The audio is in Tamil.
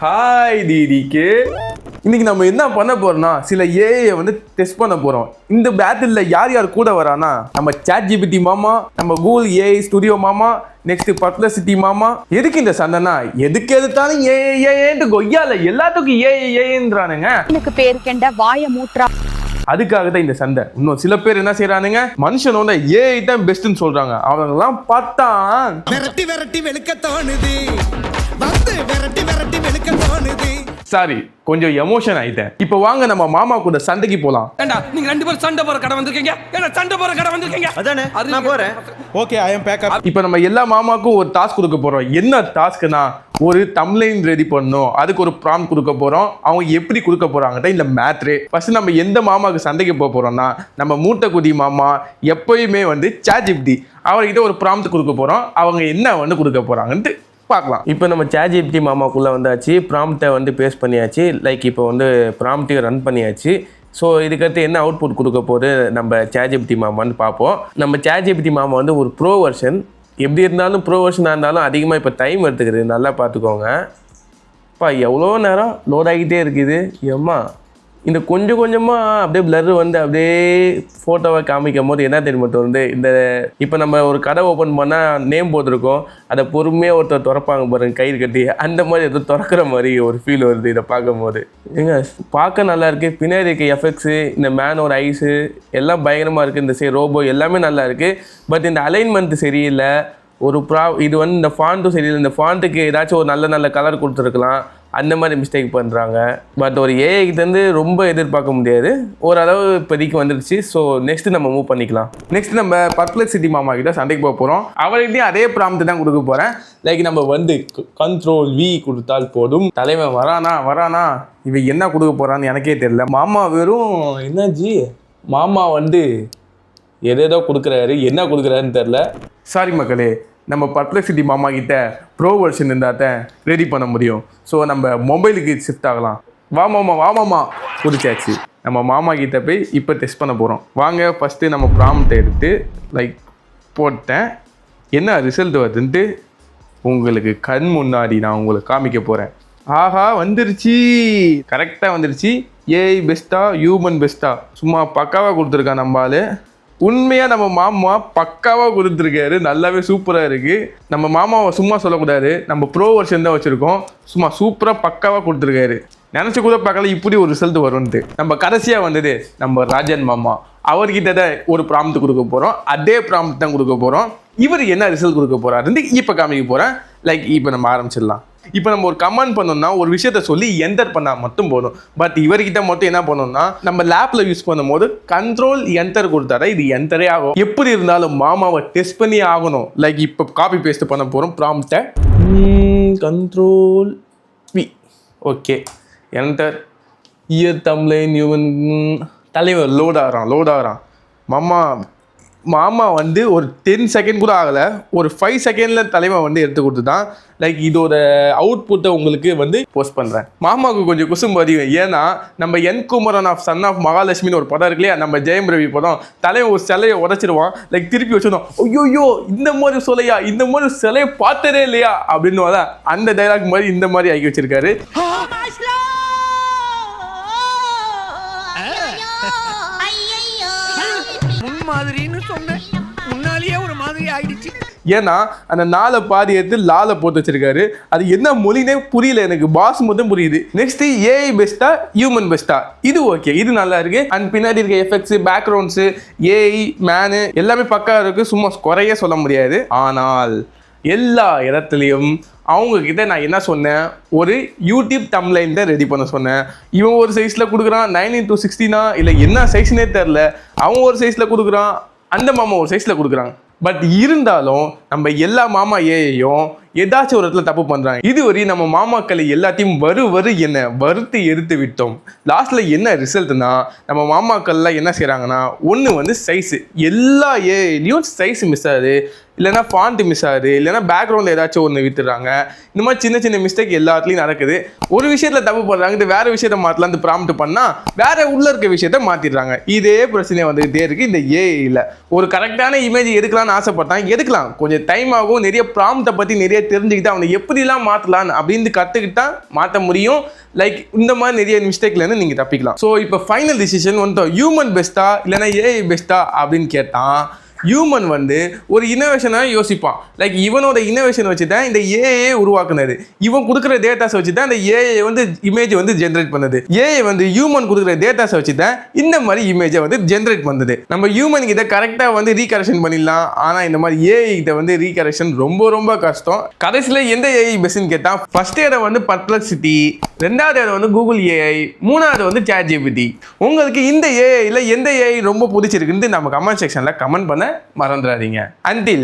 Hi TTK. இன்னைக்கு நம்ம என்ன பண்ண போறோம்னா சில ஏஐ வந்து டெஸ்ட் பண்ண போறோம். இந்த பேட்டில்ல யார் யார் கூட வரானா, நம்ம ChatGPT மாமா, நம்ம கூகுள் ஏஐ ஸ்டுடியோ மாமா, நெக்ஸ்ட் பர்ப்ளெக்சிட்டி மாமா. எதுக்கு இந்த சண்டைனா, எதுக்கு எடுத்தாலும் ஏஐன்ட்டு கொய்யால எல்லாத்துக்கும் ஏஐன்றானுங்க. எனக்கு பேர் கெண்ட வாய மூட்றா. அதுக்காக தான் இந்த சண்டை. இன்னும் சில பேர் என்ன செய்யறானுங்க, மனுஷனோட ஏஐ தான் பெஸ்ட்னு சொல்றாங்க. அவங்க எல்லாம் பார்த்தா விரட்டி விரட்டி வெளுக்க தோணுது, வந்து விரட்டி விரட்டி வெளுக்க தோணுது. சாரி, கொஞ்சம் எமோஷன் ஆயிட்டேன். இப்போ வாங்க நம்ம மாமா கூட சண்டைக்கு போலாம். ஏண்டா நீங்க ரெண்டு பேரும் சண்டை போற கடை வந்திருக்கீங்க? ஏண்டா சண்டை போற கடை வந்திருக்கீங்க? அதானே நான் போறேன். ஓகே, ஐ அம் பேக் அப். இப்போ நம்ம எல்லா மாமாக்கும் ஒரு டாஸ்க் கொடுக்க போறோம். என்ன டாஸ்க்னா, ஒரு தம்ப்லைன் ரெடி பண்ணணும். அதுக்கு ஒரு ப்ராம்ப்ட் கொடுக்க போறோம். அவங்க எப்படி கொடுக்க போறாங்கட்ட இந்த மேட்ரு. ஃபர்ஸ்ட் நம்ம எந்த மாமாவுக்கு சண்டைக்கு போக போறோம்னா, நம்ம மூட்டைக்குடி மாமா எப்பயுமே வந்து ChatGPT அவர்கிட்ட ஒரு ப்ராம்ப்ட் கொடுக்க போறோம். அவங்க என்ன வந்து கொடுக்க போறாங்கன்ட்டு பார்க்கலாம். இப்போ நம்ம ChatGPT மாமாக்குள்ளே வந்தாச்சு, ப்ராம்ப்டை வந்து பேஸ்ட் பண்ணியாச்சு. லைக் இப்போ வந்து ப்ராம்ப்டையும் ரன் பண்ணியாச்சு. ஸோ இதுக்கடுத்து என்ன அவுட்புட் கொடுக்க போது நம்ம ChatGPT மாமான்னு பார்ப்போம். நம்ம ChatGPT மாமா வந்து ஒரு ப்ரோ வெர்ஷன். எப்படி இருந்தாலும் ப்ரோ வெர்ஷனாக இருந்தாலும் அதிகமாக இப்போ டைம் எடுத்துக்கிறது, நல்லா பார்த்துக்கோங்க. இப்போ எவ்வளோ நேரம் லோட் ஆகிட்டே இருக்குது. ஏம்மா இந்த கொஞ்சம் கொஞ்சமாக அப்படியே பிளர் வந்து அப்படியே ஃபோட்டோவை காமிக்கும் போது என்ன தெரியுமா தோணுது, இந்த இப்போ நம்ம ஒரு கடை ஓப்பன் பண்ணால் நேம் போட்டிருக்கோம், அதை பொறுமையாக ஒருத்தர் திறப்பாங்க பாருங்க கயிறு கட்டி, அந்த மாதிரி எதுவும் திறக்கிற மாதிரி ஒரு ஃபீல் வருது இதை பார்க்கும் போது. ஏங்க பார்க்க நல்லா இருக்குது. பின்னாடி இருக்க எஃபெக்ட்ஸு, இந்த மேனோட ஐஸு எல்லாம் பயங்கரமாக இருக்குது. இந்த ரோபோ எல்லாமே நல்லா இருக்குது. பட் இந்த அலைன்மெண்ட் சரியில்லை. இது வந்து இந்த ஃபாண்ட்டும் சரியில்லை. இந்த ஃபாண்ட்டுக்கு ஏதாச்சும் ஒரு நல்ல நல்ல கலர் கொடுத்துருக்கலாம். அந்த மாதிரி மிஸ்டேக் பண்ணுறாங்க. பட் ஒரு ஏஐக்கிட்டேருந்து ரொம்ப எதிர்பார்க்க முடியாது. ஓரளவு இப்போதைக்கு வந்துடுச்சு. ஸோ நெக்ஸ்ட் நம்ம மூவ் பண்ணிக்கலாம். நெக்ஸ்ட் நம்ம பர்ப்ளெக்சிட்டி மாமா கிட்ட சண்டைக்கு போக போகிறோம். அவர்கிட்டையும் அதே ப்ராம்ப்ட் தான் கொடுக்க போகிறேன். லைக் நம்ம வந்து Ctrl+V கொடுத்தால் போதும். தலைவன் வரானா இவன் என்ன கொடுக்க போகிறான்னு எனக்கே தெரியல. மாமா வெறும் என்னஜி, மாமா வந்து எதேதோ கொடுக்குறாரு, என்ன கொடுக்குறாருன்னு தெரில. சாரி மக்களே, நம்ம பர்ப்ளெக்சிட்டி மாமா கிட்ட ப்ரோ வெர்ஷன் இருந்தால் தான் ரெடி பண்ண முடியும். ஸோ நம்ம மொபைலுக்கு ஷிஃப்ட் ஆகலாம். வா மாமா குடிச்சாச்சு. நம்ம மாமா கிட்ட போய் இப்போ டெஸ்ட் பண்ண போகிறோம். வாங்க ஃபஸ்ட்டு நம்ம ப்ராம்ப்ட் எடுத்து லைக் போட்டேன். என்ன ரிசல்ட் வருதுன்ட்டு உங்களுக்கு கண் முன்னாடி நான் உங்களுக்கு காமிக்க போகிறேன். ஆஹா, வந்துருச்சு, கரெக்டாக வந்துருச்சு. ஏஐ பெஸ்ட்டா ஹியூமன் பெஸ்ட்டா, சும்மா பக்காவாக கொடுத்துருக்கான் நம்ம ஆளு. உண்மையாக நம்ம மாமா பக்காவாக கொடுத்துருக்காரு. நல்லாவே சூப்பராக இருக்குது. நம்ம மாமாவை சும்மா சொல்லக்கூடாது, நம்ம ப்ரோ வெர்ஷன் தான் வச்சுருக்கோம். சும்மா சூப்பராக பக்காவாக கொடுத்துருக்காரு. நினச்சி கூட பார்க்கல இப்படி ஒரு ரிசல்ட் வரும்ன்ட்டு. நம்ம கடைசியாக வந்தது நம்ம ராஜன் மாமா. அவர்கிட்ட தான் ஒரு ப்ராம்ப்ட் கொடுக்க போகிறோம். அதே ப்ராம்ப்ட் தான் கொடுக்க போகிறோம். இவர் என்ன ரிசல்ட் கொடுக்க போகிறாருன்னு இப்போ காமிக்க போகிறேன். லைக் இப்போ நம்ம ஆரம்பிச்சிடலாம். இப்போ நம்ம ஒரு கமெண்ட் பண்ணோம்னா ஒரு விஷயத்த சொல்லி என்டர் பண்ணால் மட்டும் போதும். பட் இவர்கிட்ட மட்டும் என்ன பண்ணோம்னா, நம்ம லேப்பில் யூஸ் பண்ணும்போது Ctrl+Enter கொடுத்தாரா இது என்டரே ஆகும். எப்படி இருந்தாலும் மாமாவை டெஸ்ட் பண்ணி ஆகணும். லைக் இப்போ காப்பி பேஸ்ட் பண்ண போகிறோம் ப்ராம்ப்டை. Ctrl+V. Okay, enter. இயர் தம்ப்லைன் யூவன் தலைவர் லோட் ஆகிறான். மாமா வந்து ஒரு 10 செகண்ட் கூட ஆகலை, ஒரு 5 செகண்டில் தலைவன் வந்து எடுத்து கொடுத்துட்டான். லைக் இதோட அவுட்புட்டை உங்களுக்கு வந்து போஸ்ட் பண்ணுறேன். மாமாவுக்கு கொஞ்சம் குசும்பு அதிகம். ஏன்னா நம்ம என் குமரன் ஆஃப் சன் ஆஃப் மகாலட்சுமின்னு ஒரு படம் இருக்கு இல்லையா, நம்ம ஜெயம் ரவி படம். தலைவன் ஒரு சிலையை உடைச்சிருவான். லைக் திருப்பி வச்சிருந்தோம், ஐயோ இந்த மாதிரி சிலையா, இந்த மாதிரி சிலையை பார்த்ததே இல்லையா அப்படின்னு அந்த டைலாக் மாதிரி இந்த மாதிரி ஆக்கி வச்சிருக்காரு. மாதிரின்னு சொன்னேன், முன்னாலேயே ஒரு மாதிரி ஆயிடுச்சு. ஏன்னா அந்த நாளை பாதி எடுத்து லாலை போட்டு வச்சிருக்காரு. அது என்ன மொழினே புரியல எனக்கு. பாஸ் மட்டும் புரியுது. நெக்ஸ்ட் ஏஐ பெஸ்ட்டா ஹியூமன் பெஸ்ட்டா, இது ஓகே, இது நல்லா இருக்கு. அண்ட் பின்னாடி இருக்க எஃபெக்ட்ஸ், பேக்ரவுண்ட்ஸ், ஏஐ மேனு எல்லாமே பக்கா இருக்கு. சும்மா குறைய சொல்ல முடியாது. ஆனால் எல்லா இடத்துலையும் அவங்க கிட்ட நான் என்ன சொன்னேன், ஒரு யூடியூப் தம்ப்லைன் தான் ரெடி பண்ண சொன்னேன். இவன் ஒரு சைஸில் கொடுக்குறான், 9:16 இல்லை என்ன சைஸ்னே தெரில. அவன் ஒரு சைஸில் கொடுக்குறான், அந்த மாமா ஒரு சைஸில் கொடுக்குறான். பட் இருந்தாலும் நம்ம எல்லா மாமா ஏஐயும் ஏதாச்சும் ஒரு இடத்துல தப்பு பண்ணுறாங்க. இதுவரை நம்ம மாமாக்களை எல்லாத்தையும் என்ன வறுத்து எடுத்து விட்டோம். லாஸ்ட்டில் என்ன ரிசல்ட்னா, நம்ம மாமாக்கள்லாம் என்ன செய்கிறாங்கன்னா, ஒன்று வந்து சைஸு, எல்லா ஏஐலையும் சைஸ் மிஸ் ஆகுது, இல்லைனா ஃபாண்ட் மிஸ் ஆகுது, இல்லைனா பேக்ரவுண்டில் ஏதாச்சும் ஒன்று விட்டுறாங்க. இந்த மாதிரி சின்ன சின்ன மிஸ்டேக் எல்லாத்துலேயும் நடக்குது. ஒரு விஷயத்தில் தப்பு பண்ணுறாங்க, இது வேறு விஷயத்தை மாற்றலாம். இந்த ப்ராம்ப்ட் பண்ணால் வேறு உள்ளே இருக்க விஷயத்த மாற்றிடுறாங்க. இதே பிரச்சனை வந்துகிட்டே இருக்குது இந்த ஏஐயில். ஒரு கரெக்டான இமேஜ் எடுக்கலாம்னு ஆசைப்பட்டாங்க, எடுக்கலாம், கொஞ்சம் டைம் ஆகும். நிறைய ப்ராம்ப்டை பற்றி நிறைய தெரிஞ்சுக்கிட்டு அவனை எப்படிலாம் மாற்றலாம் அப்படின்னு கற்றுக்கிட்டா மாற்ற முடியும். லைக் இந்த மாதிரி நிறைய மிஸ்டேக்லேருந்து நீங்கள் தப்பிக்கலாம். ஸோ இப்போ ஃபைனல் டிசிஷன் வந்து ஹியூமன் பெஸ்ட்டா இல்லைனா ஏஐ பெஸ்ட்டா அப்படின்னு கேட்டால் ஹியூமன் வந்து ஒரு இனோவேஷனாக யோசிப்பான். லைக் இவனோட இனோவேஷன் வச்சு தான் இந்த ஏஐ உருவாக்குனது. இவன் கொடுக்குற டேட்டாஸை வச்சு தான் இந்த ஏஐ வந்து இமேஜ் வந்து ஜென்ரேட் பண்ணுது. ஏஐ வந்து ஹியூமன் கொடுக்குற டேட்டாஸை வச்சு தான் இந்த மாதிரி இமேஜை வந்து ஜென்ரேட் பண்ணுது. நம்ம ஹியூமன் கிட்ட கரெக்டாக வந்து ரீகரெக்ஷன் பண்ணிடலாம். ஆனால் இந்த மாதிரி ஏஐ கிட்ட வந்து ரீகரெக்ஷன் ரொம்ப ரொம்ப கஷ்டம். கடைசியில் எந்த ஏஐ பெஸ்ட்னு கேட்டால் ஃபர்ஸ்ட் இடம் வந்து பர்ப்ளெக்சிட்டி, ரெண்டாவது இடம் வந்து கூகுள் ஏஐ, மூணாவது வந்து ChatGPT. உங்களுக்கு இந்த ஏஐல எந்த ஏஐ ரொம்ப பிடிச்சிருக்குன்னு நம்ம கமெண்ட் செக்ஷனில் கமெண்ட் பண்ண மறந்துடாதீங்க. Until